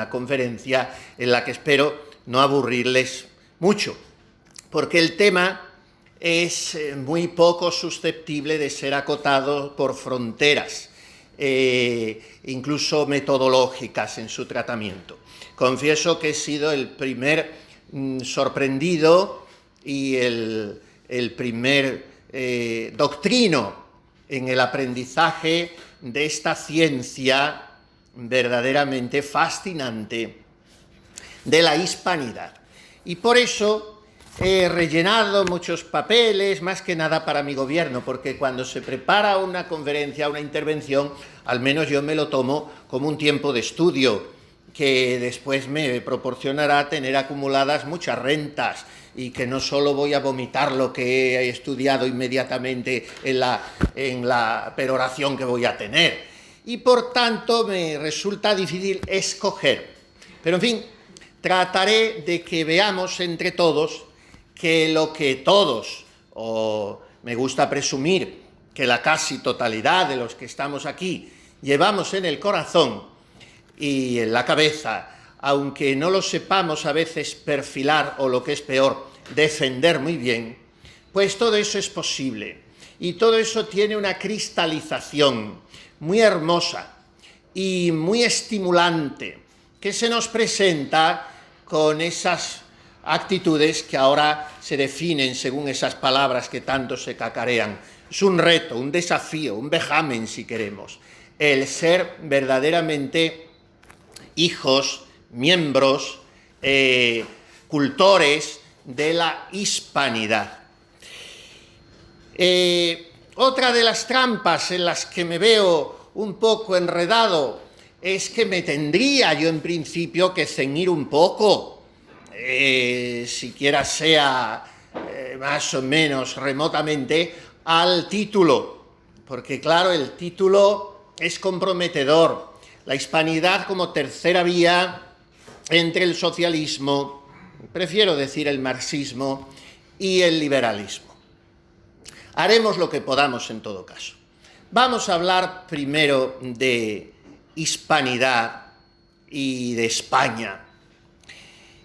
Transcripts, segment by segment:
una conferencia en la que espero no aburrirles mucho, porque el tema es muy poco susceptible de ser acotado por fronteras, incluso metodológicas en su tratamiento. Confieso que he sido el primer sorprendido y el primer doctrino en el aprendizaje de esta ciencia verdaderamente fascinante de la hispanidad. Y por eso he rellenado muchos papeles, más que nada para mi gobierno, porque cuando se prepara una conferencia, una intervención, al menos yo me lo tomo como un tiempo de estudio, que después me proporcionará tener acumuladas muchas rentas, y que no solo voy a vomitar lo que he estudiado inmediatamente en la peroración que voy a tener. Y por tanto me resulta difícil escoger. Pero en fin, trataré de que veamos entre todos que lo que todos, o me gusta presumir que la casi totalidad de los que estamos aquí, llevamos en el corazón y en la cabeza, aunque no lo sepamos a veces perfilar o, lo que es peor, defender muy bien, pues todo eso es posible. Y todo eso tiene una cristalización muy hermosa y muy estimulante que se nos presenta con esas actitudes que ahora se definen según esas palabras que tanto se cacarean. Es un reto, un desafío, un vejamen si queremos, el ser verdaderamente hijos, miembros, cultores de la hispanidad. Otra de las trampas en las que me veo un poco enredado es que me tendría yo en principio que ceñir un poco, siquiera sea más o menos remotamente, al título, porque claro, el título es comprometedor. La hispanidad como tercera vía entre el socialismo, prefiero decir el marxismo, y el liberalismo. Haremos lo que podamos en todo caso. Vamos a hablar primero de hispanidad y de España.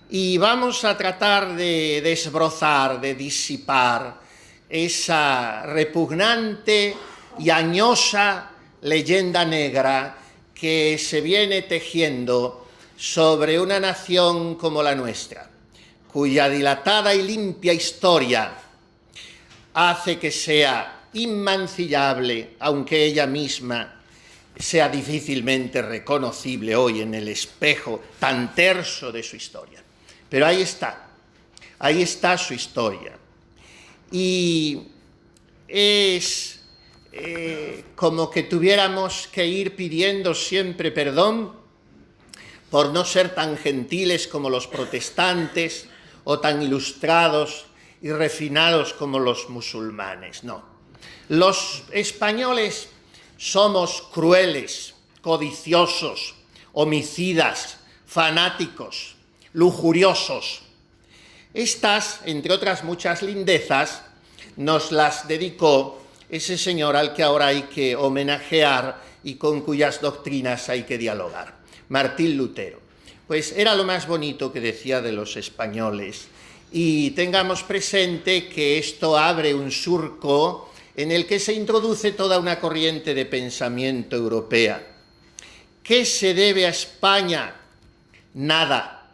Y vamos a tratar de desbrozar, de disipar esa repugnante y añosa leyenda negra que se viene tejiendo sobre una nación como la nuestra, cuya dilatada y limpia historia hace que sea inmancillable, aunque ella misma sea difícilmente reconocible hoy en el espejo tan terso de su historia. Pero ahí está su historia. Y es como que tuviéramos que ir pidiendo siempre perdón por no ser tan gentiles como los protestantes o tan ilustrados y refinados como los musulmanes. No. Los españoles somos crueles, codiciosos, homicidas, fanáticos, lujuriosos. Estas, entre otras muchas lindezas, nos las dedicó ese señor al que ahora hay que homenajear y con cuyas doctrinas hay que dialogar, Martín Lutero. Pues era lo más bonito que decía de los españoles. Y tengamos presente que esto abre un surco en el que se introduce toda una corriente de pensamiento europea. ¿Qué se debe a España? Nada.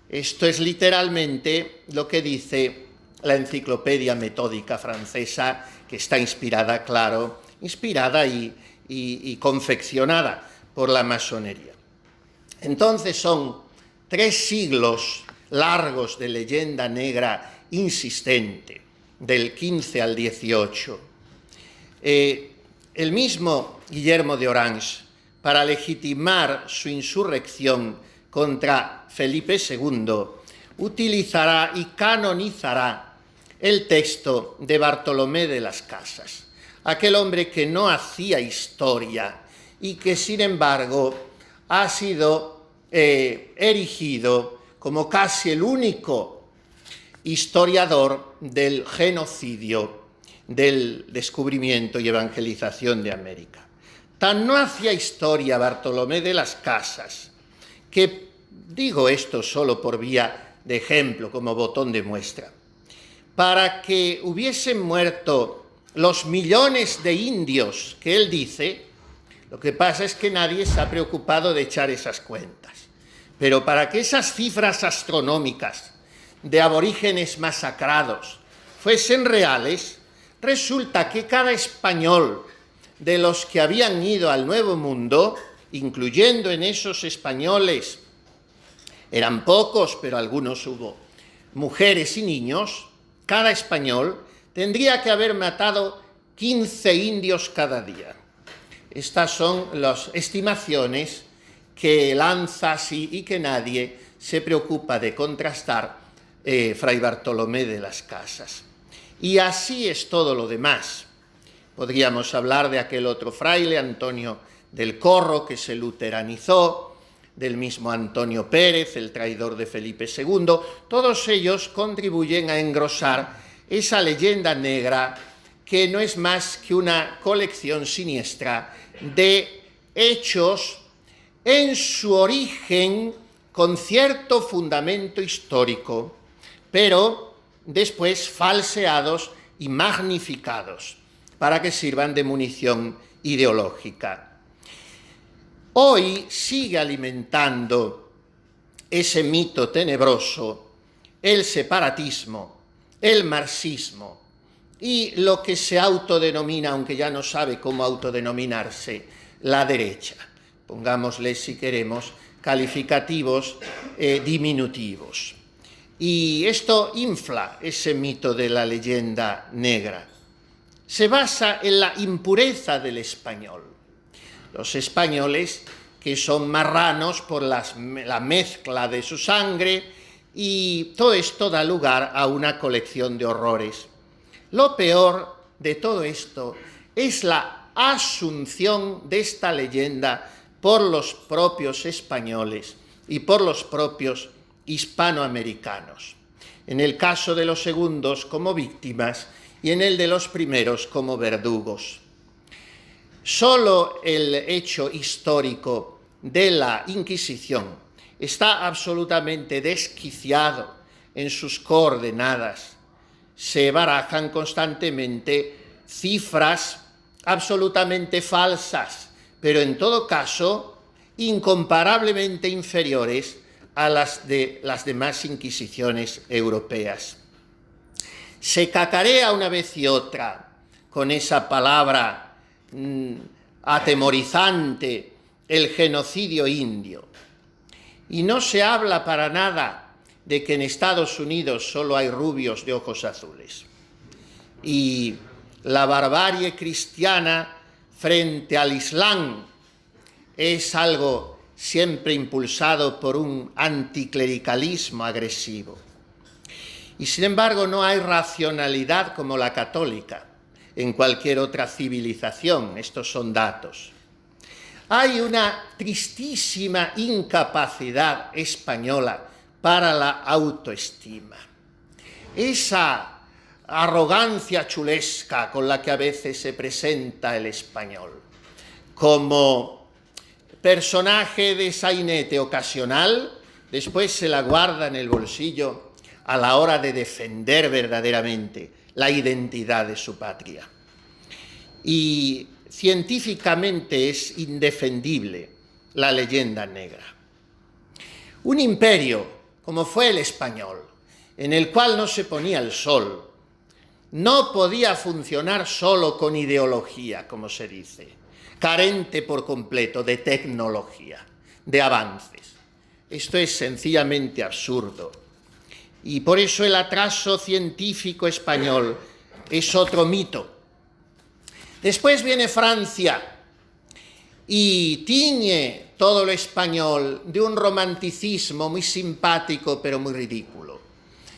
Esto es literalmente lo que dice la enciclopedia metódica francesa, que está inspirada, claro, y confeccionada por la masonería. Entonces son 3 siglos largos de leyenda negra insistente, del 15 al 18. El mismo Guillermo de Orange, para legitimar su insurrección contra Felipe II, utilizará y canonizará el texto de Bartolomé de las Casas, aquel hombre que no hacía historia y que, sin embargo, ha sido erigido como casi el único historiador del genocidio, del descubrimiento y evangelización de América. Tan no hacía historia Bartolomé de las Casas, que digo esto solo por vía de ejemplo, como botón de muestra, para que hubiesen muerto los millones de indios que él dice, lo que pasa es que nadie se ha preocupado de echar esas cuentas. Pero para que esas cifras astronómicas de aborígenes masacrados fuesen reales, resulta que cada español de los que habían ido al Nuevo Mundo, incluyendo en esos españoles, eran pocos, pero algunos hubo, mujeres y niños, cada español tendría que haber matado 15 indios cada día. Estas son las estimaciones que lanza así y que nadie se preocupa de contrastar Fray Bartolomé de las Casas. Y así es todo lo demás. Podríamos hablar de aquel otro fraile, Antonio del Corro, que se luteranizó, del mismo Antonio Pérez, el traidor de Felipe II. Todos ellos contribuyen a engrosar esa leyenda negra que no es más que una colección siniestra de hechos en su origen con cierto fundamento histórico, pero después falseados y magnificados para que sirvan de munición ideológica. Hoy sigue alimentando ese mito tenebroso el separatismo, el marxismo y lo que se autodenomina, aunque ya no sabe cómo autodenominarse, la derecha. Pongámosle, si queremos, calificativos diminutivos. Y esto infla ese mito de la leyenda negra. Se basa en la impureza del español. Los españoles, que son marranos por la mezcla de su sangre, y todo esto da lugar a una colección de horrores. Lo peor de todo esto es la asunción de esta leyenda por los propios españoles y por los propios hispanoamericanos. En el caso de los segundos como víctimas y en el de los primeros como verdugos. Solo el hecho histórico de la Inquisición está absolutamente desquiciado en sus coordenadas. Se barajan constantemente cifras absolutamente falsas, pero en todo caso incomparablemente inferiores a las de las demás inquisiciones europeas. Se cacarea una vez y otra con esa palabra atemorizante, el genocidio indio. Y no se habla para nada de que en Estados Unidos solo hay rubios de ojos azules. Y la barbarie cristiana frente al Islam es algo siempre impulsado por un anticlericalismo agresivo. Y sin embargo no hay racionalidad como la católica en cualquier otra civilización. Estos son datos. Hay una tristísima incapacidad española para la autoestima. Esa arrogancia chulesca con la que a veces se presenta el español, como personaje de sainete ocasional, después se la guarda en el bolsillo a la hora de defender verdaderamente la identidad de su patria. Y científicamente es indefendible la leyenda negra. Un imperio, como fue el español, en el cual no se ponía el sol, no podía funcionar solo con ideología, como se dice, carente por completo de tecnología, de avances. Esto es sencillamente absurdo. Y por eso el atraso científico español es otro mito. Después viene Francia y tiñe todo lo español de un romanticismo muy simpático pero muy ridículo.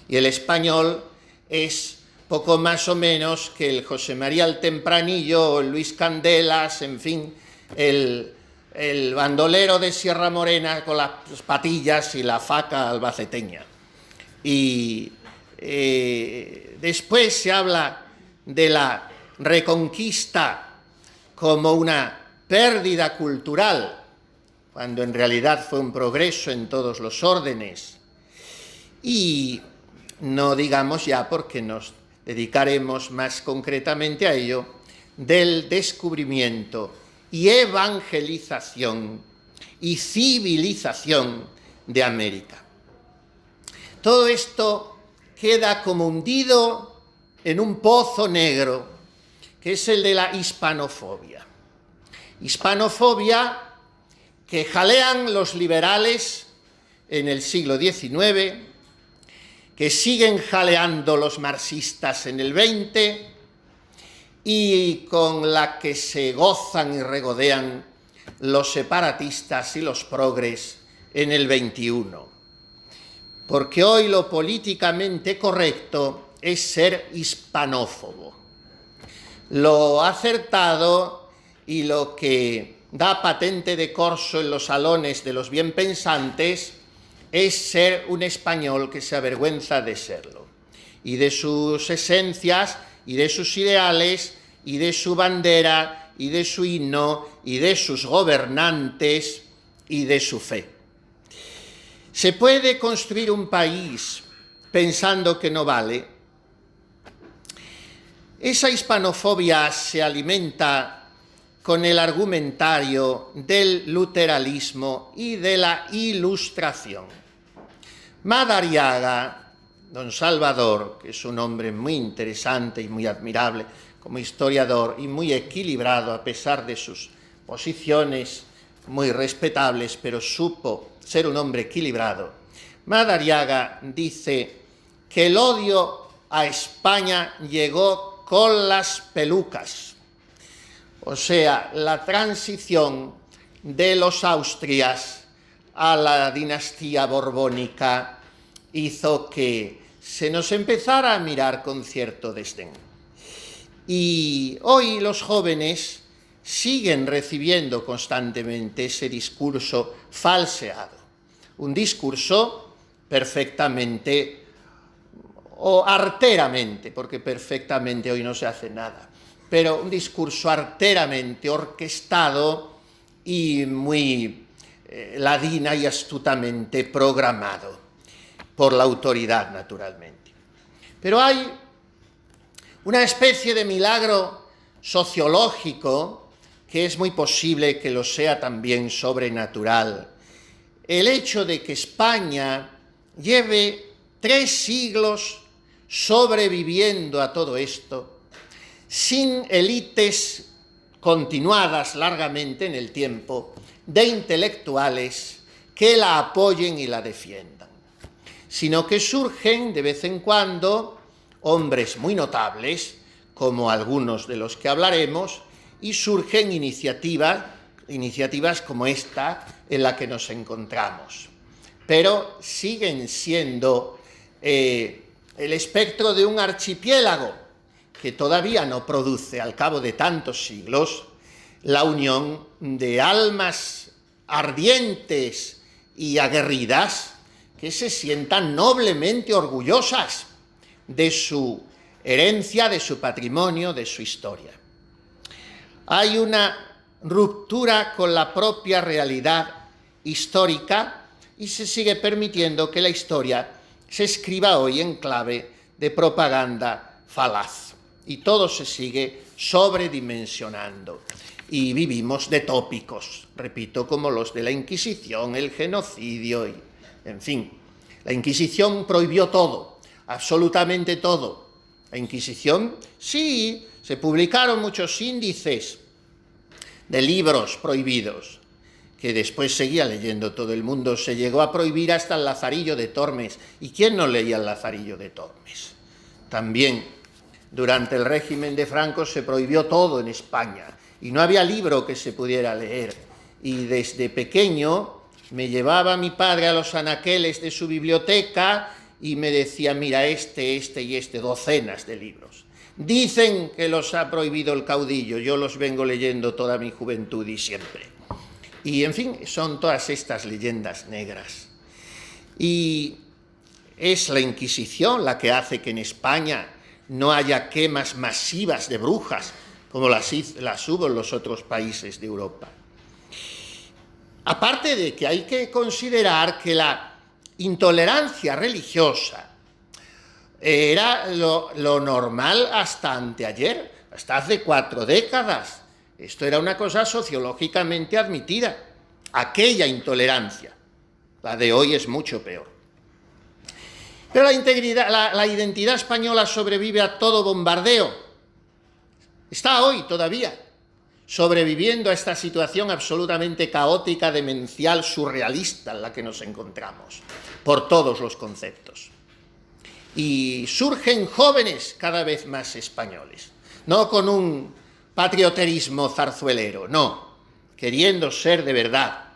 Y el español es poco más o menos que el José María el Tempranillo o el Luis Candelas, en fin, el bandolero de Sierra Morena con las patillas y la faca albaceteña. Y después se habla de la Reconquista como una pérdida cultural, cuando en realidad fue un progreso en todos los órdenes. Y no digamos ya, porque nos dedicaremos más concretamente a ello, del descubrimiento y evangelización y civilización de América. Todo esto queda como hundido en un pozo negro, que es el de la hispanofobia. Hispanofobia que jalean los liberales en el siglo XIX, que siguen jaleando los marxistas en el XX y con la que se gozan y regodean los separatistas y los progres en el XXI. Porque hoy lo políticamente correcto es ser hispanófobo. Lo acertado y lo que da patente de corso en los salones de los bienpensantes es ser un español que se avergüenza de serlo, y de sus esencias, y de sus ideales, y de su bandera, y de su himno, y de sus gobernantes, y de su fe. ¿Se puede construir un país pensando que no vale? Esa hispanofobia se alimenta con el argumentario del luteranismo y de la Ilustración. Madariaga, don Salvador, que es un hombre muy interesante y muy admirable como historiador y muy equilibrado a pesar de sus posiciones muy respetables, pero supo ser un hombre equilibrado. Madariaga dice que el odio a España llegó con las pelucas. O sea, la transición de los Austrias a la dinastía borbónica hizo que se nos empezara a mirar con cierto desdén. Y hoy los jóvenes siguen recibiendo constantemente ese discurso falseado, un discurso perfectamente o arteramente, porque perfectamente hoy no se hace nada, pero un discurso arteramente orquestado y muy ladina y astutamente programado por la autoridad, naturalmente. Pero hay una especie de milagro sociológico que es muy posible que lo sea también sobrenatural. El hecho de que España lleve 3 siglos sobreviviendo a todo esto, sin élites continuadas largamente en el tiempo, de intelectuales que la apoyen y la defiendan, sino que surgen de vez en cuando hombres muy notables, como algunos de los que hablaremos, y surgen iniciativas como esta en la que nos encontramos. Pero siguen siendo el espectro de un archipiélago que todavía no produce, al cabo de tantos siglos, la unión de almas ardientes y aguerridas que se sientan noblemente orgullosas de su herencia, de su patrimonio, de su historia. Hay una ruptura con la propia realidad histórica y se sigue permitiendo que la historia se escriba hoy en clave de propaganda falaz. Y todo se sigue sobredimensionando. Y vivimos de tópicos, repito, como los de la Inquisición, el genocidio, y, en fin. La Inquisición prohibió todo, absolutamente todo. La Inquisición, sí, se publicaron muchos índices de libros prohibidos, que después seguía leyendo todo el mundo. Se llegó a prohibir hasta el Lazarillo de Tormes. ¿Y quién no leía el Lazarillo de Tormes? También durante el régimen de Franco se prohibió todo en España y no había libro que se pudiera leer. Y desde pequeño me llevaba mi padre a los anaqueles de su biblioteca y me decía, mira, este y este, docenas de libros. Dicen que los ha prohibido el caudillo, yo los vengo leyendo toda mi juventud y siempre. Y, en fin, son todas estas leyendas negras. Y es la Inquisición la que hace que en España no haya quemas masivas de brujas, como las hubo en los otros países de Europa. Aparte de que hay que considerar que la intolerancia religiosa era lo normal hasta anteayer, hasta hace 4 décadas. Esto era una cosa sociológicamente admitida, aquella intolerancia. La de hoy es mucho peor. Pero la identidad española sobrevive a todo bombardeo. Está hoy todavía sobreviviendo a esta situación absolutamente caótica, demencial, surrealista en la que nos encontramos, por todos los conceptos. Y surgen jóvenes cada vez más españoles, no con un patrioterismo zarzuelero, no, queriendo ser de verdad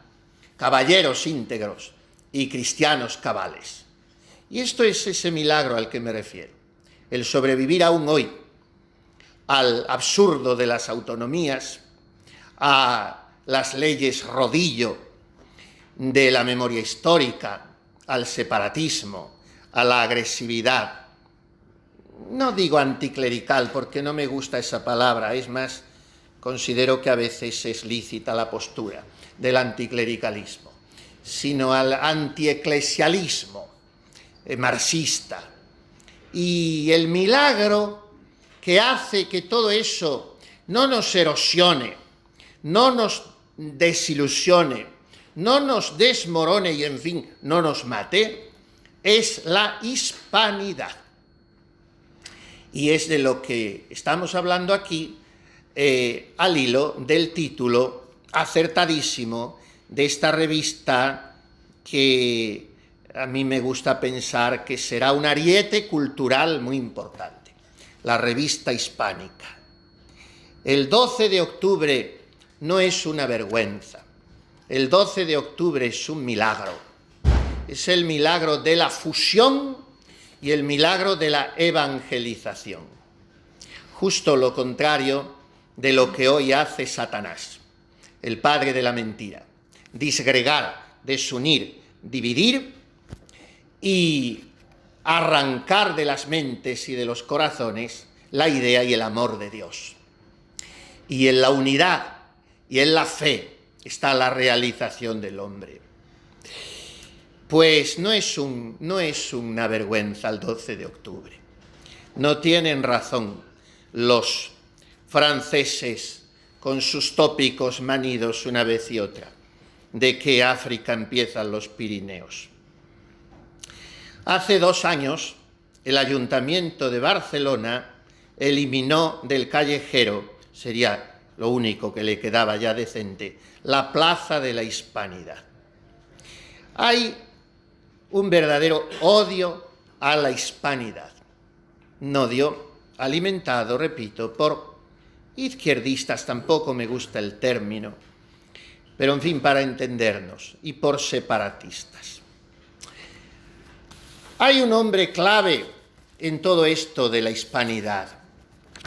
caballeros íntegros y cristianos cabales. Y esto es ese milagro al que me refiero, el sobrevivir aún hoy al absurdo de las autonomías, a las leyes rodillo de la memoria histórica, al separatismo, a la agresividad. No digo anticlerical porque no me gusta esa palabra, es más, considero que a veces es lícita la postura del anticlericalismo, sino al antieclesialismo marxista. Y el milagro que hace que todo eso no nos erosione, no nos desilusione, no nos desmorone y, en fin, no nos mate, es la hispanidad. Y es de lo que estamos hablando aquí al hilo del título acertadísimo de esta revista que a mí me gusta pensar que será un ariete cultural muy importante, la Revista Hispánica. El 12 de octubre no es una vergüenza, el 12 de octubre es un milagro. Es el milagro de la fusión y el milagro de la evangelización. Justo lo contrario de lo que hoy hace Satanás, el padre de la mentira. Disgregar, desunir, dividir y arrancar de las mentes y de los corazones la idea y el amor de Dios. Y en la unidad y en la fe está la realización del hombre. Pues no es una vergüenza el 12 de octubre. No tienen razón los franceses con sus tópicos manidos una vez y otra, de que África empiezan los Pirineos. Hace 2 años, el Ayuntamiento de Barcelona eliminó del callejero, sería lo único que le quedaba ya decente, la Plaza de la Hispanidad. Hay un verdadero odio a la hispanidad, un odio alimentado, repito, por izquierdistas, tampoco me gusta el término, pero en fin, para entendernos, y por separatistas. Hay un hombre clave en todo esto de la hispanidad,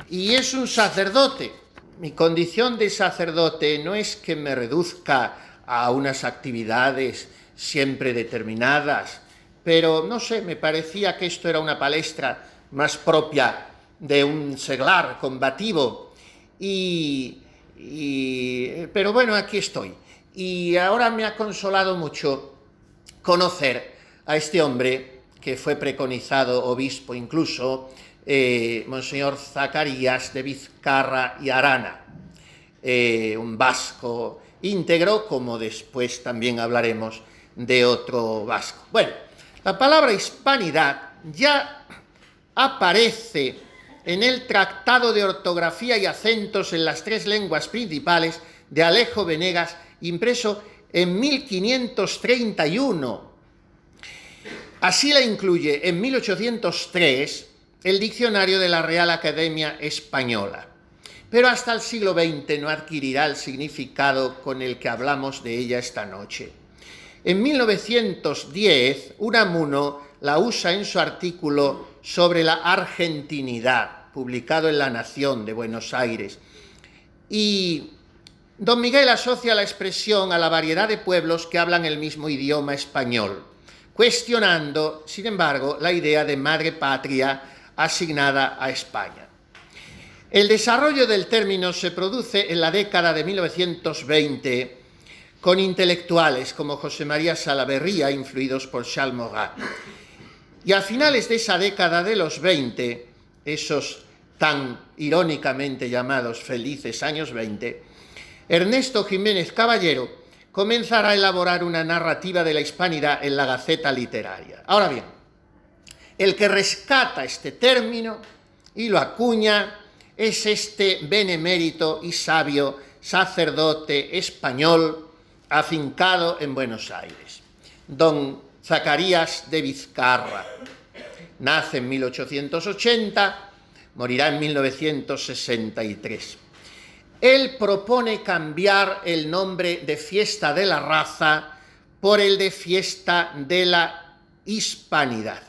y es un sacerdote. Mi condición de sacerdote no es que me reduzca a unas actividades siempre determinadas, pero no sé, me parecía que esto era una palestra más propia de un seglar combativo, pero bueno, aquí estoy. Y ahora me ha consolado mucho conocer a este hombre que fue preconizado obispo incluso, Monseñor Zacarías de Vizcarra y Arana, un vasco íntegro, como después también hablaremos de otro vasco. Bueno, la palabra hispanidad ya aparece en el Tratado de Ortografía y Acentos en las 3 lenguas principales de Alejo Venegas, impreso en 1531. Así la incluye en 1803 el Diccionario de la Real Academia Española, pero hasta el siglo XX no adquirirá el significado con el que hablamos de ella esta noche. En 1910, Unamuno la usa en su artículo sobre la argentinidad, publicado en La Nación de Buenos Aires, y don Miguel asocia la expresión a la variedad de pueblos que hablan el mismo idioma español, cuestionando, sin embargo, la idea de madre patria asignada a España. El desarrollo del término se produce en la década de 1920 con intelectuales como José María Salaverría, influidos por Charles Maurras. Y a finales de esa década de los 20, esos tan irónicamente llamados felices años 20, Ernesto Jiménez Caballero comenzará a elaborar una narrativa de la hispanidad en la Gaceta Literaria. Ahora bien, el que rescata este término y lo acuña es este benemérito y sabio sacerdote español afincado en Buenos Aires, don Zacarías de Vizcarra. Nace en 1880, morirá en 1963. Él propone cambiar el nombre de Fiesta de la Raza por el de Fiesta de la Hispanidad.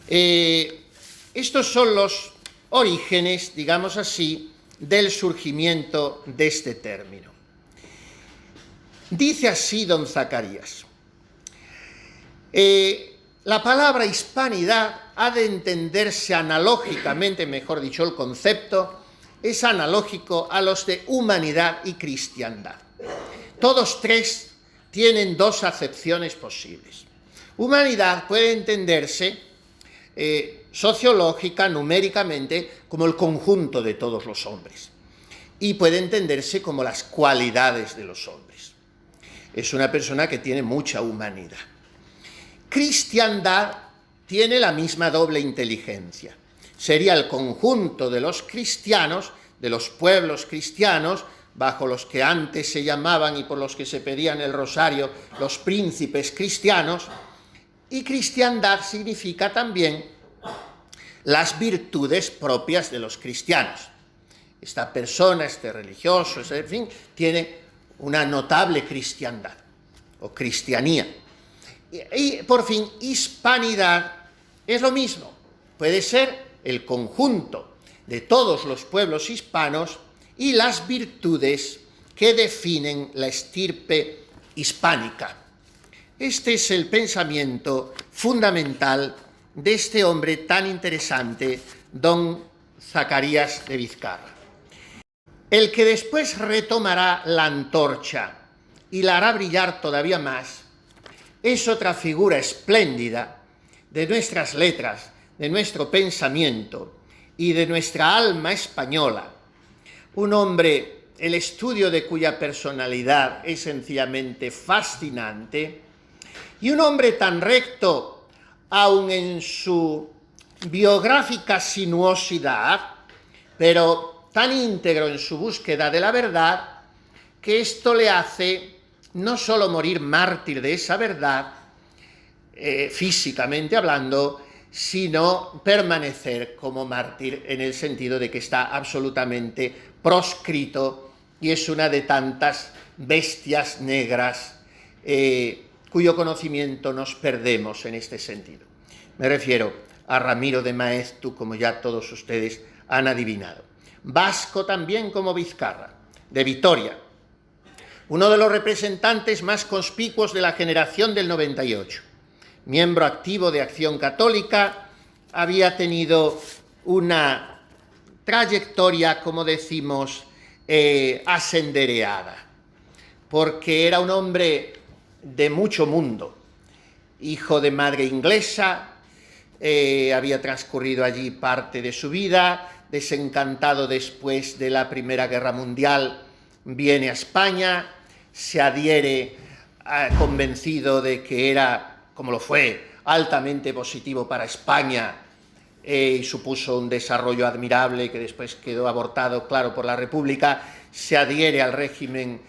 Estos son los orígenes, digamos así, del surgimiento de este término. Dice así don Zacarías: la palabra hispanidad ha de entenderse analógicamente, mejor dicho, el concepto es analógico a los de humanidad y cristiandad. Todos tres tienen dos acepciones posibles. Humanidad puede entenderse sociológica, numéricamente, como el conjunto de todos los hombres, y puede entenderse como las cualidades de los hombres. Es una persona que tiene mucha humanidad. Cristiandad tiene la misma doble inteligencia. Sería el conjunto de los cristianos, de los pueblos cristianos, bajo los que antes se llamaban y por los que se pedían el rosario los príncipes cristianos, y cristiandad significa también las virtudes propias de los cristianos. Esta persona, este religioso, en fin, tiene una notable cristiandad o cristianía. Y por fin, hispanidad es lo mismo. Puede ser el conjunto de todos los pueblos hispanos y las virtudes que definen la estirpe hispánica. Este es el pensamiento fundamental de este hombre tan interesante, don Zacarías de Vizcarra. El que después retomará la antorcha y la hará brillar todavía más es otra figura espléndida de nuestras letras, de nuestro pensamiento y de nuestra alma española. Un hombre, el estudio de cuya personalidad es sencillamente fascinante, y un hombre tan recto, aun en su biográfica sinuosidad, pero tan íntegro en su búsqueda de la verdad, que esto le hace no solo morir mártir de esa verdad, físicamente hablando, sino permanecer como mártir en el sentido de que está absolutamente proscrito y es una de tantas bestias negras cuyo conocimiento nos perdemos en este sentido. Me refiero a Ramiro de Maeztu, como ya todos ustedes han adivinado. Vasco también como Vizcarra, de Vitoria, uno de los representantes más conspicuos de la generación del 98. Miembro activo de Acción Católica, había tenido una trayectoria, como decimos, asendereada, porque era un hombre de mucho mundo, hijo de madre inglesa, había transcurrido allí parte de su vida, desencantado después de la Primera Guerra Mundial, viene a España, se adhiere convencido de que era, como lo fue, altamente positivo para España y supuso un desarrollo admirable que después quedó abortado, claro, por la República. Se adhiere al régimen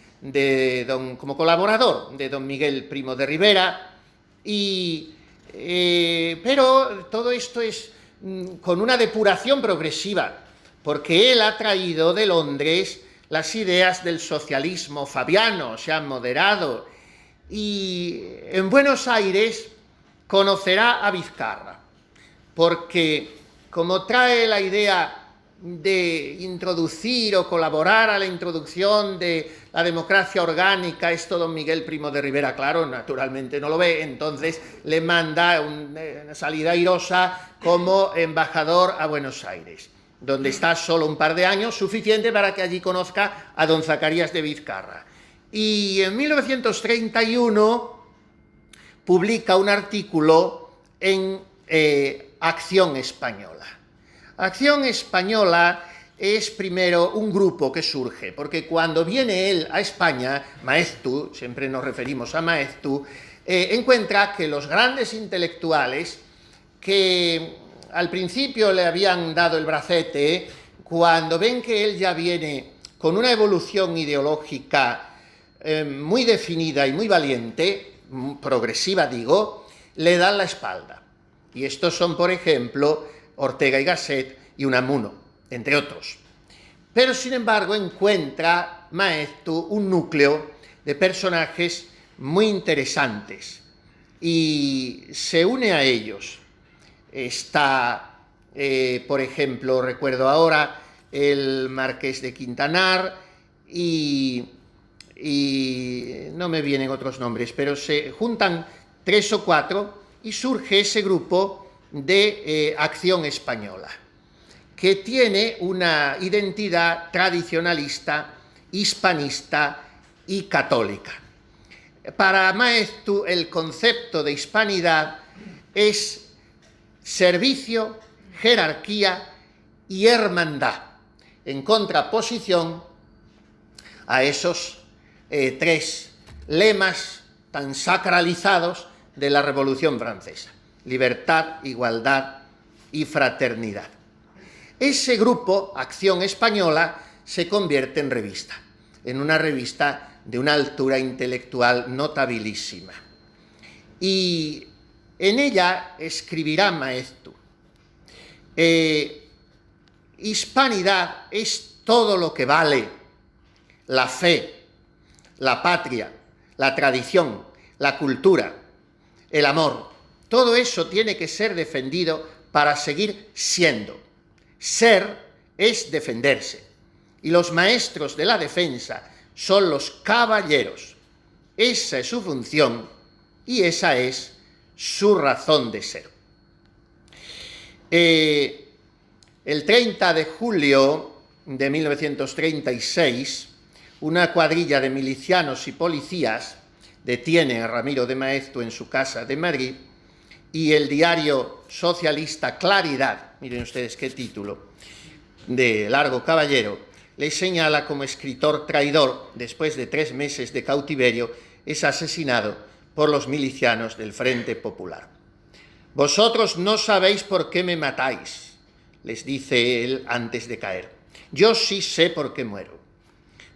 como colaborador de don Miguel Primo de Rivera, pero todo esto es con una depuración progresiva, porque él ha traído de Londres las ideas del socialismo fabiano, o sea, moderado, y en Buenos Aires conocerá a Vizcarra, porque como trae la idea de introducir o colaborar a la introducción de la democracia orgánica, esto don Miguel Primo de Rivera, claro, naturalmente no lo ve, entonces le manda una salida airosa como embajador a Buenos Aires, donde está solo un par de años, suficiente para que allí conozca a don Zacarías de Vizcarra. y en 1931 publica un artículo en Acción Española. Acción Española es primero un grupo que surge, porque cuando viene él a España, Maeztu, siempre nos referimos a Maeztu, encuentra que los grandes intelectuales que al principio le habían dado el bracete, cuando ven que él ya viene con una evolución ideológica muy definida y muy valiente, progresiva digo, le dan la espalda. Y estos son, por ejemplo, Ortega y Gasset y Unamuno, entre otros. Pero, sin embargo, encuentra Maeztu un núcleo de personajes muy interesantes y se une a ellos. Está, por ejemplo, recuerdo ahora, el Marqués de Quintanar y no me vienen otros nombres, pero se juntan 3 o 4 y surge ese grupo de Acción Española, que tiene una identidad tradicionalista, hispanista y católica. Para Maeztu el concepto de hispanidad es servicio, jerarquía y hermandad, en contraposición a esos 3 lemas tan sacralizados de la Revolución Francesa: libertad, igualdad y fraternidad. Ese grupo, Acción Española, se convierte en revista, en una revista de una altura intelectual notabilísima. Y en ella escribirá Maeztu: hispanidad es todo lo que vale la fe, la patria, la tradición, la cultura, el amor. Todo eso tiene que ser defendido para seguir siendo. Ser es defenderse, y los maestros de la defensa son los caballeros. Esa es su función y esa es su razón de ser. El 30 de julio de 1936, una cuadrilla de milicianos y policías detiene a Ramiro de Maeztu en su casa de Madrid, y el diario socialista Claridad, miren ustedes qué título, de Largo Caballero, le señala como escritor traidor. Después de 3 meses de cautiverio, es asesinado por los milicianos del Frente Popular. Vosotros no sabéis por qué me matáis, les dice él antes de caer. Yo sí sé por qué muero,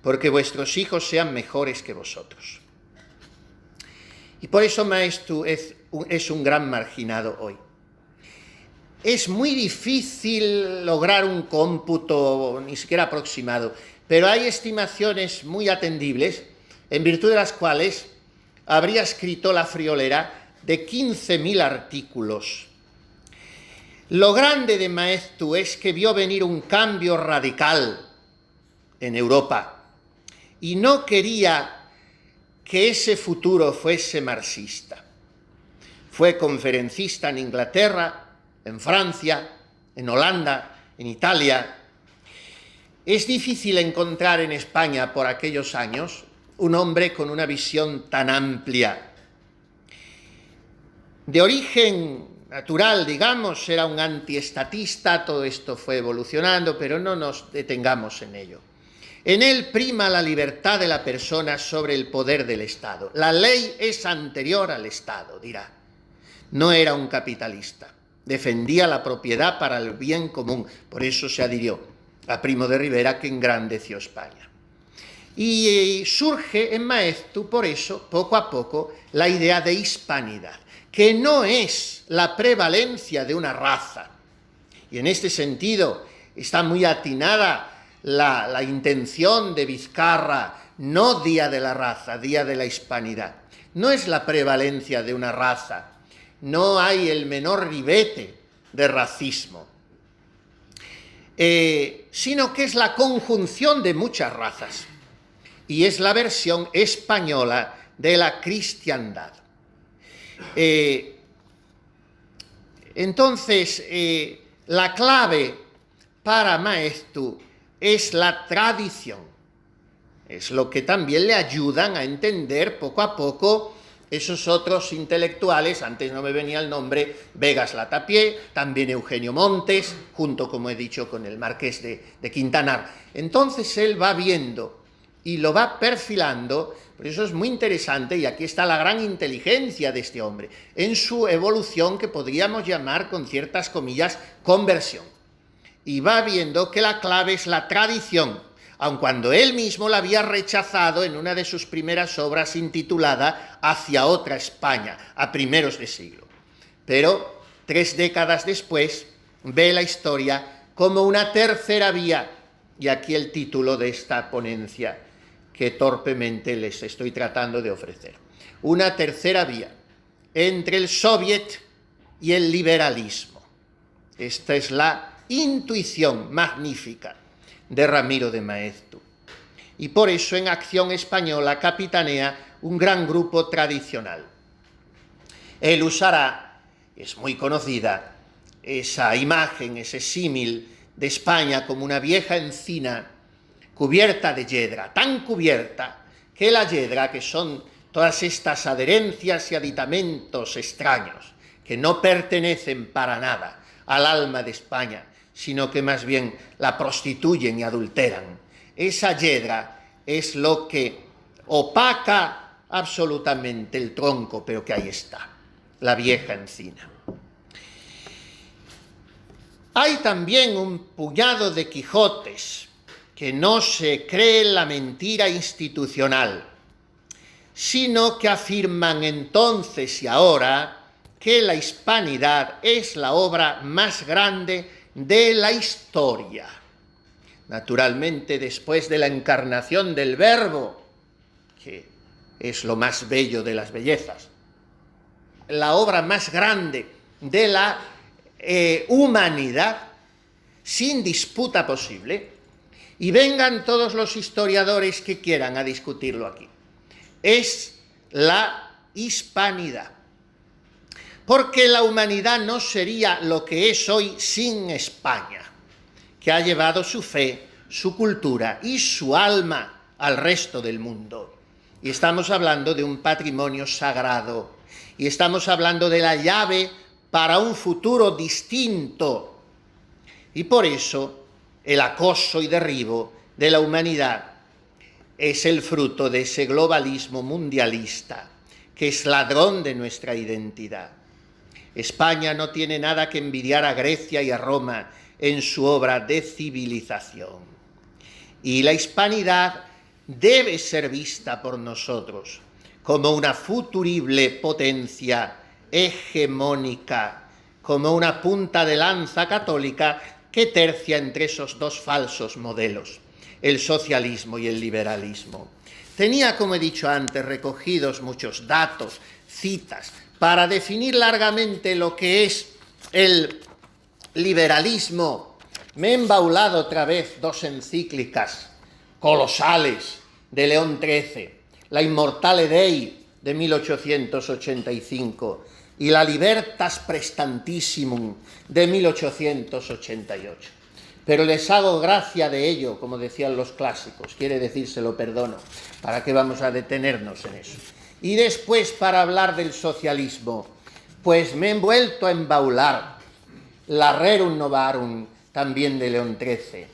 porque vuestros hijos sean mejores que vosotros. Y por eso Maeztu es un gran marginado hoy. Es muy difícil lograr un cómputo, ni siquiera aproximado, pero hay estimaciones muy atendibles, en virtud de las cuales habría escrito la friolera de 15.000 artículos. Lo grande de Maeztu es que vio venir un cambio radical en Europa y no quería que ese futuro fuese marxista. Fue conferencista en Inglaterra, en Francia, en Holanda, en Italia. Es difícil encontrar en España por aquellos años un hombre con una visión tan amplia. De origen natural, digamos, era un antiestatista. Todo esto fue evolucionando, pero no nos detengamos en ello. En él prima la libertad de la persona sobre el poder del Estado. La ley es anterior al Estado, dirá. No era un capitalista. Defendía la propiedad para el bien común. Por eso se adhirió a Primo de Rivera, que engrandeció España. Y surge en Maeztu, por eso, poco a poco, la idea de hispanidad, que no es la prevalencia de una raza. Y en este sentido está muy atinada la intención de Vizcarra: no día de la raza, día de la hispanidad. No es la prevalencia de una raza, no hay el menor ribete de racismo, sino que es la conjunción de muchas razas, y es la versión española de la cristiandad. Entonces, la clave para Maeztu es la tradición. Es lo que también le ayudan a entender poco a poco esos otros intelectuales. Antes no me venía el nombre, Vegas Latapié, también Eugenio Montes, junto, como he dicho, con el marqués de Quintanar. Entonces él va viendo y lo va perfilando. Por eso es muy interesante, y aquí está la gran inteligencia de este hombre, en su evolución que podríamos llamar, con ciertas comillas, conversión. Y va viendo que la clave es la tradición, aun cuando él mismo la había rechazado en una de sus primeras obras intitulada Hacia otra España, a primeros de siglo. Pero 3 décadas después ve la historia como una tercera vía, y aquí el título de esta ponencia que torpemente les estoy tratando de ofrecer. Una tercera vía entre el soviet y el liberalismo. Esta es la intuición magnífica de Ramiro de Maeztu. Y por eso en Acción Española capitanea un gran grupo tradicional. Él usará, es muy conocida, esa imagen, ese símil de España como una vieja encina cubierta de yedra, tan cubierta que la yedra, que son todas estas adherencias y aditamentos extraños, que no pertenecen para nada al alma de España, sino que más bien la prostituyen y adulteran. Esa yedra es lo que opaca absolutamente el tronco, pero que ahí está, la vieja encina. Hay también un puñado de Quijotes que no se creen la mentira institucional, sino que afirman entonces y ahora que la hispanidad es la obra más grande de la historia. Naturalmente, después de la encarnación del Verbo, que es lo más bello de las bellezas, la obra más grande de la humanidad, sin disputa posible, y vengan todos los historiadores que quieran a discutirlo aquí, es la hispanidad. Porque la humanidad no sería lo que es hoy sin España, que ha llevado su fe, su cultura y su alma al resto del mundo. Y estamos hablando de un patrimonio sagrado, y estamos hablando de la llave para un futuro distinto. Y por eso el acoso y derribo de la humanidad es el fruto de ese globalismo mundialista que es ladrón de nuestra identidad. España no tiene nada que envidiar a Grecia y a Roma en su obra de civilización. Y la hispanidad debe ser vista por nosotros como una futurible potencia hegemónica, como una punta de lanza católica que tercia entre esos dos falsos modelos, el socialismo y el liberalismo. Tenía, como he dicho antes, recogidos muchos datos, citas, para definir largamente lo que es el liberalismo. Me he embaulado otra vez 2 encíclicas colosales de León XIII, la Immortale Dei de 1885 y la Libertas Prestantissimum de 1888. Pero les hago gracia de ello, como decían los clásicos, quiere decir se lo perdono. ¿Para qué vamos a detenernos en eso? Y después, para hablar del socialismo, pues me he vuelto a embaular la Rerum Novarum, también de León XIII,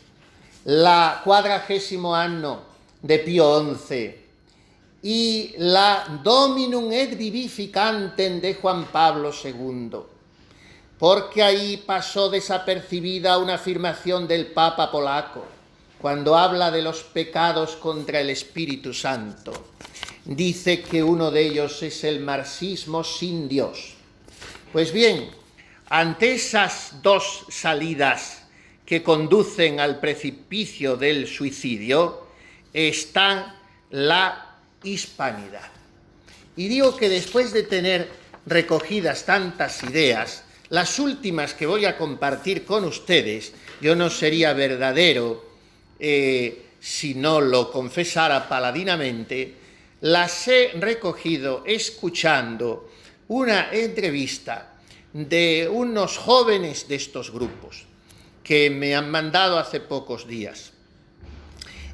la 40º anno de Pío XI y la Dominum et Vivificantem de Juan Pablo II, porque ahí pasó desapercibida una afirmación del Papa polaco cuando habla de los pecados contra el Espíritu Santo. Dice que uno de ellos es el marxismo sin Dios. Pues bien, ante esas 2 salidas que conducen al precipicio del suicidio, está la hispanidad. Y digo que después de tener recogidas tantas ideas, las últimas que voy a compartir con ustedes, yo no sería verdadero si no lo confesara paladinamente, las he recogido escuchando una entrevista de unos jóvenes de estos grupos que me han mandado hace pocos días.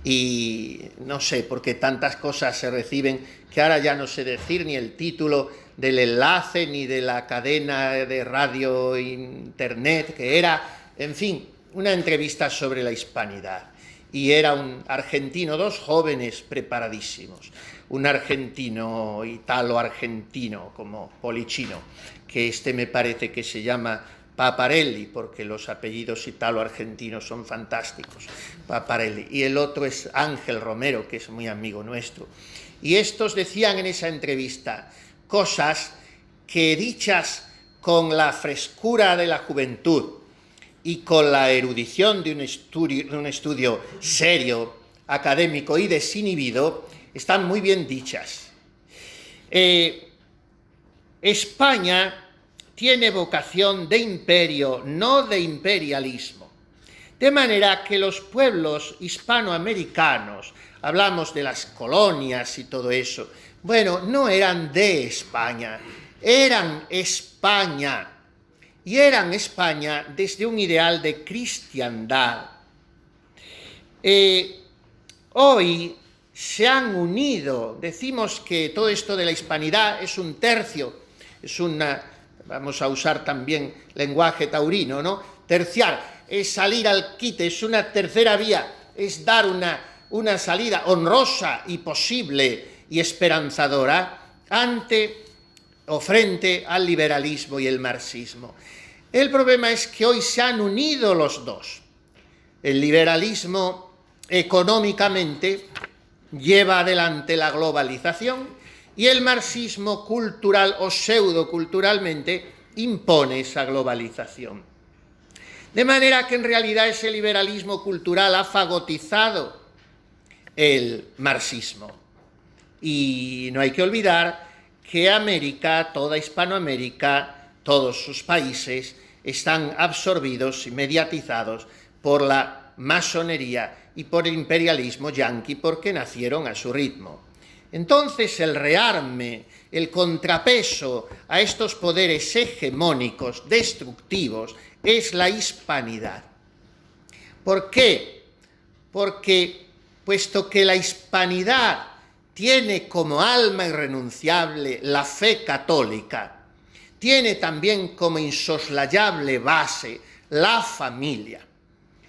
y no sé por qué tantas cosas se reciben que ahora ya no sé decir ni el título del enlace ni de la cadena de radio internet que era, en fin, una entrevista sobre la hispanidad. Y era un argentino, dos jóvenes preparadísimos, un argentino, italo-argentino, como Policino, que me parece que se llama Paparelli, porque los apellidos italo-argentinos son fantásticos, Paparelli, y el otro es Ángel Romero, que es muy amigo nuestro. Y estos decían en esa entrevista cosas que, dichas con la frescura de la juventud y con la erudición de un estudio serio, académico y desinhibido, están muy bien dichas. España tiene vocación de imperio, no de imperialismo. De manera que los pueblos hispanoamericanos, hablamos de las colonias y todo eso, bueno, no eran de España, eran España. Y eran España desde un ideal de cristiandad. Hoy se han unido, decimos que todo esto de la hispanidad es un tercio, es una, vamos a usar también lenguaje taurino, ¿no? Terciar, es salir al quite, es una tercera vía, es dar una salida honrosa y posible y esperanzadora ante o frente al liberalismo y el marxismo. El problema es que hoy se han unido los dos. El liberalismo económicamente lleva adelante la globalización y el marxismo cultural o pseudoculturalmente impone esa globalización. De manera que en realidad ese liberalismo cultural ha fagotizado el marxismo. Y no hay que olvidar que América, toda Hispanoamérica, todos sus países están absorbidos y mediatizados por la masonería y por el imperialismo yanqui porque nacieron a su ritmo. Entonces el rearme, el contrapeso a estos poderes hegemónicos, destructivos, es la hispanidad. ¿Por qué? Porque, puesto que la hispanidad tiene como alma irrenunciable la fe católica, tiene también como insoslayable base la familia.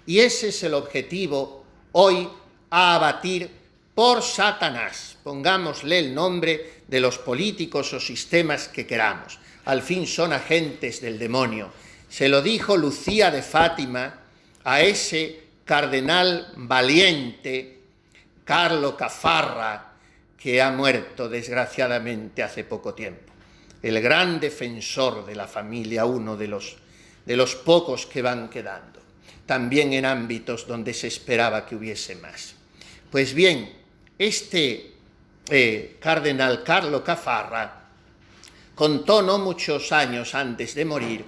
Y ese es el objetivo hoy a abatir por Satanás. Pongámosle el nombre de los políticos o sistemas que queramos. Al fin son agentes del demonio. Se lo dijo Lucía de Fátima a ese cardenal valiente, Carlo Caffarra, que ha muerto desgraciadamente hace poco tiempo. El gran defensor de la familia, uno de los pocos que van quedando, también en ámbitos donde se esperaba que hubiese más. Pues bien, este cardenal Carlo Caffarra contó no muchos años antes de morir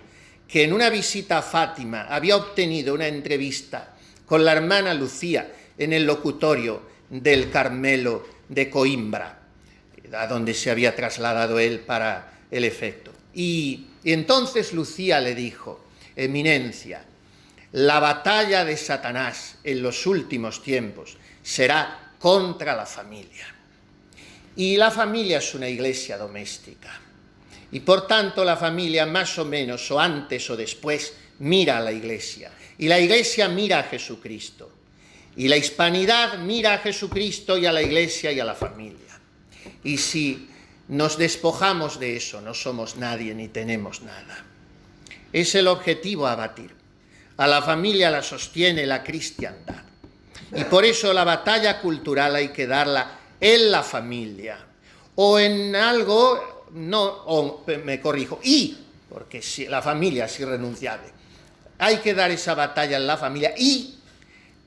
que en una visita a Fátima había obtenido una entrevista con la hermana Lucía en el locutorio del Carmelo de Coimbra, a donde se había trasladado él para el efecto. Y entonces Lucía le dijo: Eminencia, la batalla de Satanás en los últimos tiempos será contra la familia. Y la familia es una iglesia doméstica. Y por tanto la familia más o menos, o antes o después, mira a la iglesia. Y la iglesia mira a Jesucristo. Y la hispanidad mira a Jesucristo y a la iglesia y a la familia. Y si nos despojamos de eso, no somos nadie ni tenemos nada. Es el objetivo a abatir. A la familia la sostiene la cristiandad. Y por eso la batalla cultural hay que darla en la familia. O en algo, no, o me corrijo, porque si, la familia es irrenunciable. Hay que dar esa batalla en la familia y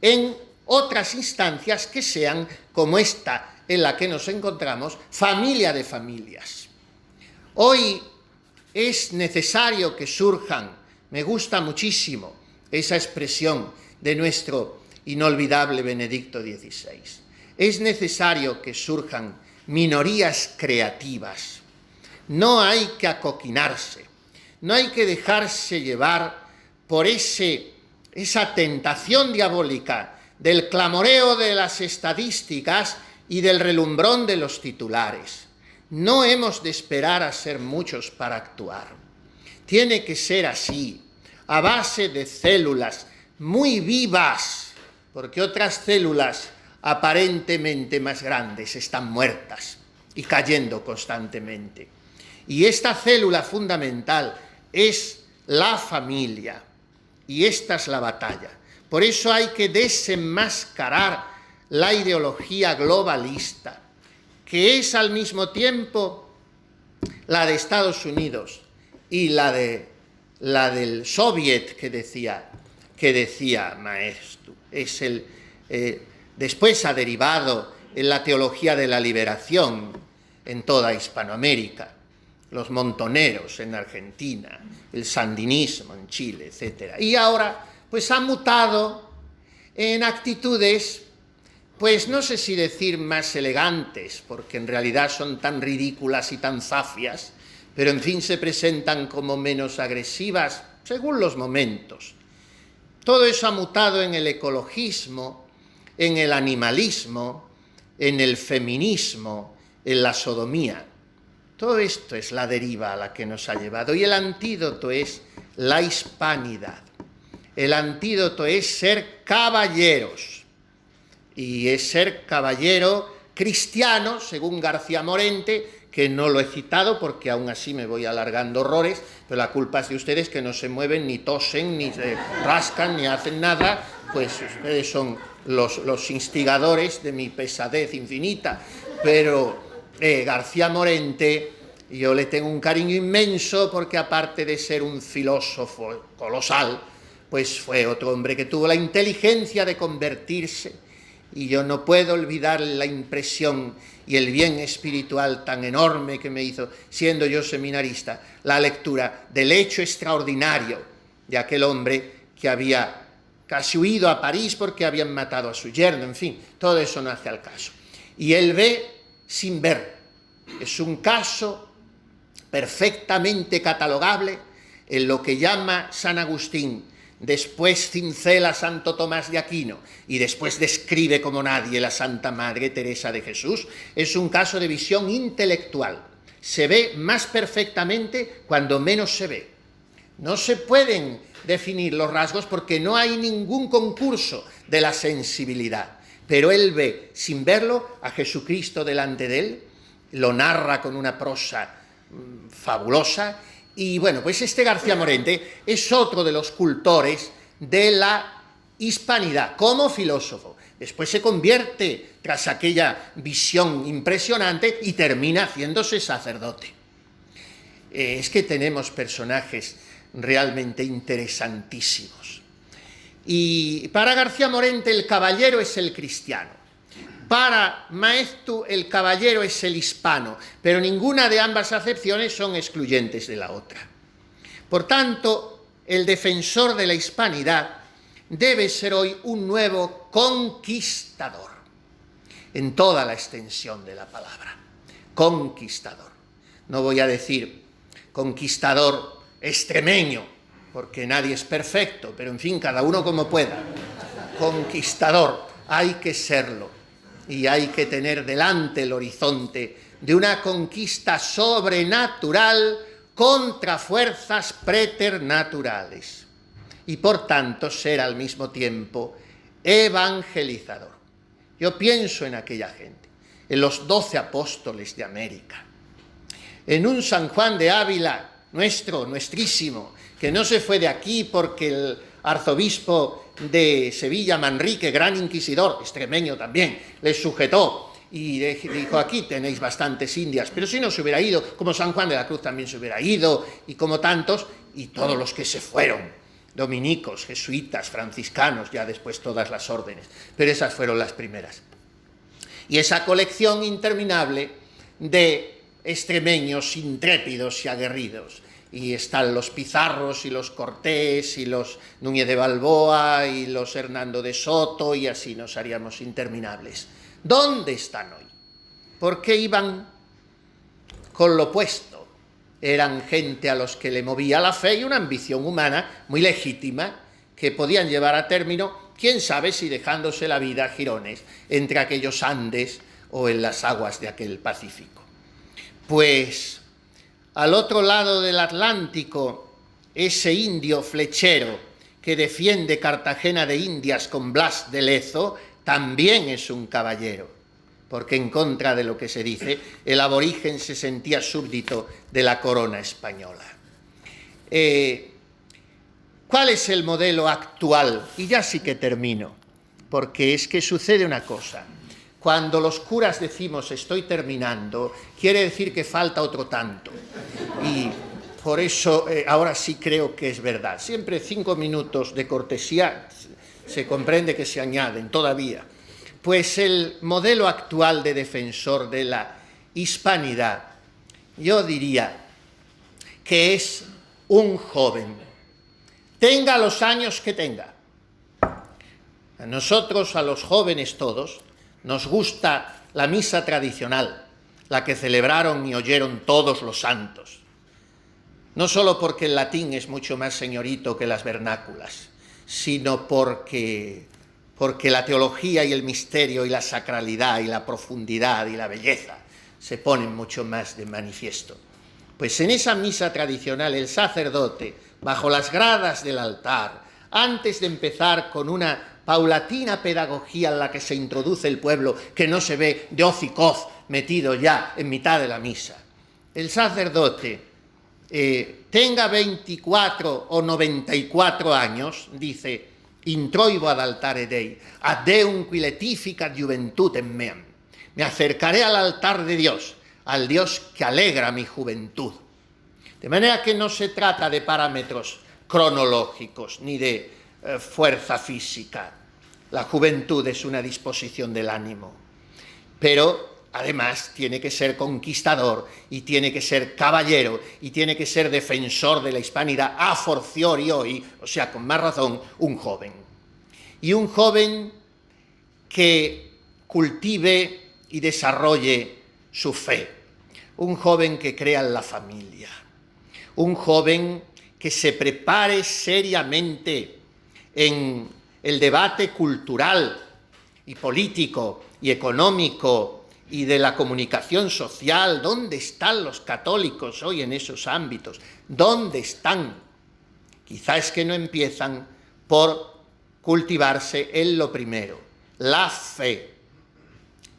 en otras instancias que sean como esta en la que nos encontramos, familia de familias. Hoy es necesario que surjan, me gusta muchísimo esa expresión de nuestro inolvidable Benedicto XVI, es necesario que surjan minorías creativas. No hay que acoquinarse, no hay que dejarse llevar por esa tentación diabólica del clamoreo de las estadísticas y del relumbrón de los titulares. No hemos de esperar a ser muchos para actuar. Tiene que ser así, a base de células muy vivas, porque otras células aparentemente más grandes están muertas y cayendo constantemente. Y esta célula fundamental es la familia, y esta es la batalla. Por eso hay que desenmascarar la ideología globalista, que es al mismo tiempo la de Estados Unidos y la del Soviet que decía Maeztu. Después ha derivado en la teología de la liberación en toda Hispanoamérica, los montoneros en Argentina, el sandinismo en Chile, etc. Y ahora pues ha mutado en actitudes, pues no sé si decir más elegantes, porque en realidad son tan ridículas y tan zafias, pero en fin se presentan como menos agresivas según los momentos. Todo eso ha mutado en el ecologismo, en el animalismo, en el feminismo, en la sodomía. Todo esto es la deriva a la que nos ha llevado, y el antídoto es la hispanidad. El antídoto es ser caballeros, y es ser caballero cristiano, según García Morente, que no lo he citado porque aún así me voy alargando horrores, pero la culpa es de ustedes, que no se mueven, ni tosen, ni se rascan, ni hacen nada, pues ustedes son los instigadores de mi pesadez infinita. Pero García Morente, yo le tengo un cariño inmenso porque aparte de ser un filósofo colosal, pues fue otro hombre que tuvo la inteligencia de convertirse, y yo no puedo olvidar la impresión y el bien espiritual tan enorme que me hizo, siendo yo seminarista, la lectura del hecho extraordinario de aquel hombre que había casi huido a París porque habían matado a su yerno, en fin, todo eso no hace al caso. Y él ve sin ver. Es un caso perfectamente catalogable en lo que llama San Agustín, después cincela Santo Tomás de Aquino y después describe como nadie la Santa Madre Teresa de Jesús. Es un caso de visión intelectual. Se ve más perfectamente cuando menos se ve. No se pueden definir los rasgos porque no hay ningún concurso de la sensibilidad, pero él ve, sin verlo, a Jesucristo delante de él, lo narra con una prosa fabulosa. Y bueno, pues este García Morente es otro de los cultores de la hispanidad como filósofo. Después se convierte, tras aquella visión impresionante, y termina haciéndose sacerdote. Es que tenemos personajes realmente interesantísimos. Y para García Morente el caballero es el cristiano. Para Maeztu el caballero es el hispano, pero ninguna de ambas acepciones son excluyentes de la otra. Por tanto, el defensor de la hispanidad debe ser hoy un nuevo conquistador, en toda la extensión de la palabra. Conquistador. No voy a decir conquistador extremeño, porque nadie es perfecto, pero en fin, cada uno como pueda. Conquistador, hay que serlo. Y hay que tener delante el horizonte de una conquista sobrenatural contra fuerzas preternaturales. Y por tanto ser al mismo tiempo evangelizador. Yo pienso en aquella gente, en los 12 apóstoles de América, en un San Juan de Ávila, nuestrísimo, que no se fue de aquí porque el arzobispo de Sevilla, Manrique, gran inquisidor, extremeño también, les sujetó y dijo: aquí tenéis bastantes indias, pero si no se hubiera ido, como San Juan de la Cruz también se hubiera ido, y como tantos, y todos los que se fueron, dominicos, jesuitas, franciscanos, ya después todas las órdenes, pero esas fueron las primeras. Y esa colección interminable de extremeños intrépidos y aguerridos. Y están los Pizarros y los Cortés y los Núñez de Balboa y los Hernando de Soto, y así nos haríamos interminables. ¿Dónde están hoy? ¿Por qué iban con lo opuesto? Eran gente a los que le movía la fe y una ambición humana muy legítima que podían llevar a término quién sabe si dejándose la vida a jirones entre aquellos Andes o en las aguas de aquel Pacífico. Pues al otro lado del Atlántico, ese indio flechero que defiende Cartagena de Indias con Blas de Lezo también es un caballero, porque en contra de lo que se dice, el aborigen se sentía súbdito de la corona española. ¿Cuál es el modelo actual? Y ya sí que termino, porque es que sucede una cosa. Cuando los curas decimos estoy terminando, quiere decir que falta otro tanto. Y por eso ahora sí creo que es verdad. Siempre 5 minutos de cortesía se comprende que se añaden todavía. Pues el modelo actual de defensor de la hispanidad, yo diría que es un joven, tenga los años que tenga. A nosotros, a los jóvenes todos, nos gusta la misa tradicional, la que celebraron y oyeron todos los santos. No solo porque el latín es mucho más señorito que las vernáculas, sino porque la teología y el misterio y la sacralidad y la profundidad y la belleza se ponen mucho más de manifiesto. Pues en esa misa tradicional el sacerdote, bajo las gradas del altar, antes de empezar con una paulatina pedagogía en la que se introduce el pueblo, que no se ve de hoz y coz metido ya en mitad de la misa, el sacerdote, tenga 24 o 94 años, dice: introibo ad altare Dei, ad Deum qui letificat juventutem meam. Me acercaré al altar de Dios, al Dios que alegra mi juventud. De manera que no se trata de parámetros cronológicos ni de fuerza física. La juventud es una disposición del ánimo, pero además tiene que ser conquistador y tiene que ser caballero y tiene que ser defensor de la hispanidad a fortiori hoy, o sea, con más razón, un joven. Y un joven que cultive y desarrolle su fe, un joven que crea en la familia, un joven que se prepare seriamente en el debate cultural y político y económico y de la comunicación social. ¿Dónde están los católicos hoy en esos ámbitos? ¿Dónde están? Quizá es que no empiezan por cultivarse en lo primero, la fe.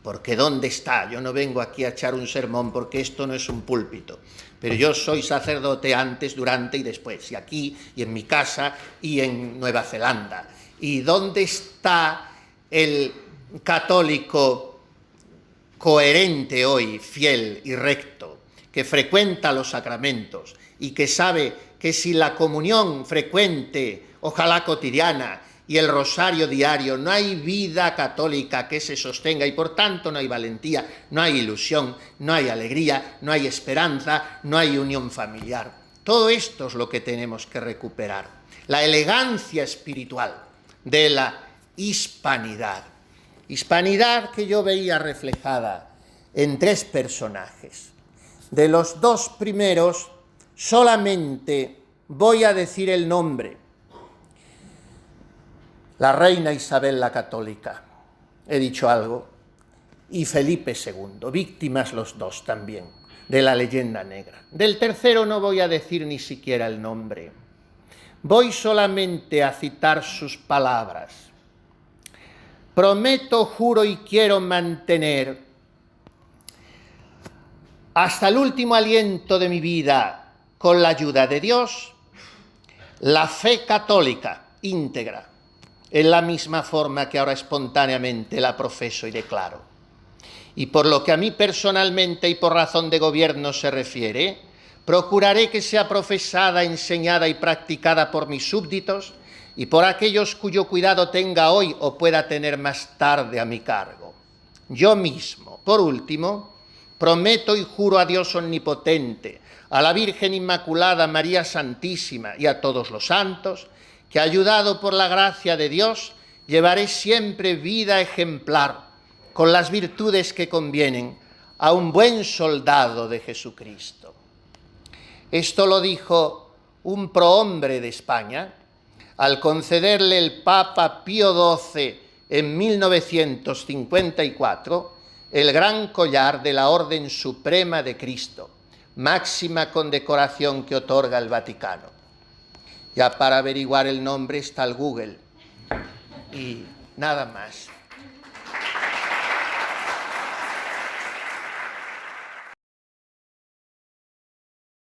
Porque ¿dónde está? Yo no vengo aquí a echar un sermón porque esto no es un púlpito, pero yo soy sacerdote antes, durante y después, y aquí, y en mi casa, y en Nueva Zelanda. ¿Y dónde está el católico coherente hoy, fiel y recto, que frecuenta los sacramentos y que sabe que si la comunión frecuente, ojalá cotidiana, y el rosario diario, no hay vida católica que se sostenga y por tanto no hay valentía, no hay ilusión, no hay alegría, no hay esperanza, no hay unión familiar? Todo esto es lo que tenemos que recuperar, la elegancia espiritual de la hispanidad. Hispanidad que yo veía reflejada en 3 personajes. De los 2 primeros solamente voy a decir el nombre: la reina Isabel la Católica, he dicho algo, y Felipe II, víctimas los 2 también de la leyenda negra. Del tercero no voy a decir ni siquiera el nombre, voy solamente a citar sus palabras. Prometo, juro y quiero mantener hasta el último aliento de mi vida, con la ayuda de Dios, la fe católica íntegra, en la misma forma que ahora espontáneamente la profeso y declaro. Y por lo que a mí personalmente y por razón de gobierno se refiere, procuraré que sea profesada, enseñada y practicada por mis súbditos y por aquellos cuyo cuidado tenga hoy o pueda tener más tarde a mi cargo. Yo mismo, por último, prometo y juro a Dios omnipotente, a la Virgen Inmaculada, María Santísima y a todos los santos, que ayudado por la gracia de Dios, llevaré siempre vida ejemplar, con las virtudes que convienen a un buen soldado de Jesucristo. Esto lo dijo un prohombre de España, al concederle el Papa Pío XII en 1954 el Gran Collar de la Orden Suprema de Cristo, máxima condecoración que otorga el Vaticano. Ya para averiguar el nombre está el Google. Y nada más.